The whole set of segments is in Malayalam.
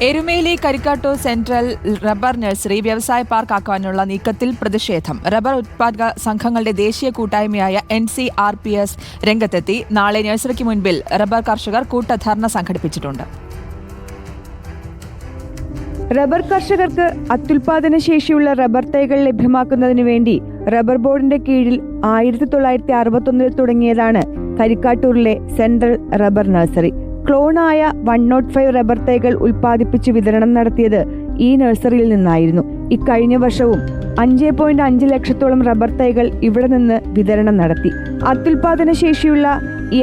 Erumeli Karikkattoor central rubber nursery വ്യവസായ പാർക്കാക്കാനുള്ള നീക്കത്തിൽ പ്രതിഷേധം. റബ്ബർ ഉത്പാദക സംഘങ്ങളുടെ ദേശീയ കൂട്ടായ്മയായ NCRPS രംഗത്തെത്തി. നാളെ നഴ്സറിക്ക് മുൻപിൽ റബ്ബർ കർഷകർ കൂട്ടധർണ സംഘടിപ്പിച്ചിട്ടുണ്ട്. റബ്ബർ കർഷകർക്ക് അത്യുൽപാദന ശേഷിയുള്ള റബ്ബർ തൈകൾ ലഭ്യമാക്കുന്നതിനു വേണ്ടി റബ്ബർ ബോർഡിന്റെ കീഴിൽ 1961 തുടങ്ങിയതാണ് കരിക്കാട്ടൂരിലെ സെൻട്രൽ റബ്ബർ നഴ്സറി. ക്ലോണായ 105 റബ്ബർ തൈകൾ ഉൽപ്പാദിപ്പിച്ച് വിതരണം നടത്തിയത് ഈ നഴ്സറിയിൽ നിന്നായിരുന്നു. ഇക്കഴിഞ്ഞ വർഷവും 5.5 ലക്ഷത്തോളം റബ്ബർ തൈകൾ ഇവിടെ നിന്ന് വിതരണം നടത്തി. അത്യുൽപാദന ശേഷിയുള്ള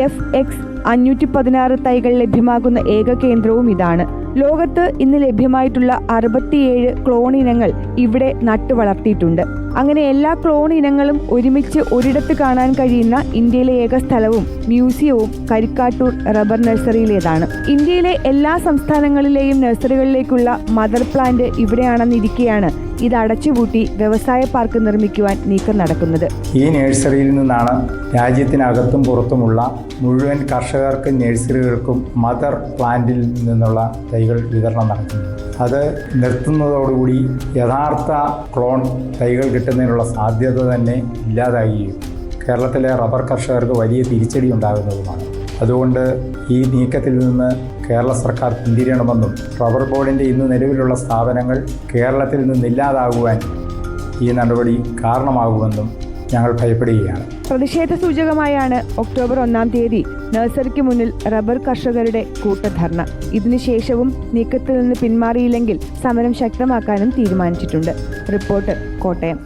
FX 516 തൈകൾ ലഭ്യമാകുന്ന ഏക കേന്ദ്രവും ഇതാണ്. ലോകത്ത് ഇന്ന് ലഭ്യമായിട്ടുള്ള 67 ക്ലോൺ ഇനങ്ങൾ ഇവിടെ നട്ടുവളർത്തിയിട്ടുണ്ട്. അങ്ങനെ എല്ലാ ക്ലോൺ ഇനങ്ങളും ഒരുമിച്ച് ഒരിടത്ത് കാണാൻ കഴിയുന്ന ഇന്ത്യയിലെ ഏക സ്ഥലവും മ്യൂസിയവും കരിക്കാട്ടൂർ റബ്ബർ നഴ്സറിയിലേതാണ്. ഇന്ത്യയിലെ എല്ലാ സംസ്ഥാനങ്ങളിലെയും നഴ്സറികളിലേക്കുള്ള മദർ പ്ലാന്റ് ഇവിടെയാണെന്നിരിക്കെയാണ് ഇത് അടച്ചുപൂട്ടി വ്യവസായ പാർക്ക് നിർമ്മിക്കുവാൻ നീക്കം നടക്കുന്നത്. ഈ നഴ്സറിയിൽ നിന്നാണ് രാജ്യത്തിനകത്തും പുറത്തുമുള്ള മുഴുവൻ കർഷകർക്കും നഴ്സറികൾക്കും മദർ പ്ലാന്റിൽ നിന്നുള്ള തൈകൾ വിതരണം നടക്കുന്നത്. അത് നിർത്തുന്നതോടുകൂടി യഥാർത്ഥ ക്ലോൺ തൈകൾ കിട്ടുന്നതിനുള്ള സാധ്യത തന്നെ ഇല്ലാതാകുകയും കേരളത്തിലെ റബ്ബർ കർഷകർക്ക് വലിയ തിരിച്ചടി ഉണ്ടാകുന്നതുമാണ്. അതുകൊണ്ട് ഈ നീക്കത്തിൽ നിന്ന് കേരള സർക്കാർ പിന്തിരിയണമെന്നും റബ്ബർ ബോർഡിൻ്റെ ഇന്ന് നിലവിലുള്ള സ്ഥാപനങ്ങൾ കേരളത്തിൽ നിന്നില്ലാതാകുവാൻ ഈ നടപടി കാരണമാകുമെന്നും ഞങ്ങൾ ഭയപ്പെടുകയാണ്. പ്രതിഷേധ സൂചകമായാണ് ഒക്ടോബർ 1 നഴ്സറിക്ക് മുന്നിൽ റബ്ബർ കർഷകരുടെ കൂട്ടധർണ. ഇതിനുശേഷവും നീക്കത്തിൽ നിന്ന് പിന്മാറിയില്ലെങ്കിൽ സമരം ശക്തമാക്കാനും തീരുമാനിച്ചിട്ടുണ്ട്. റിപ്പോർട്ട് കോട്ടയം.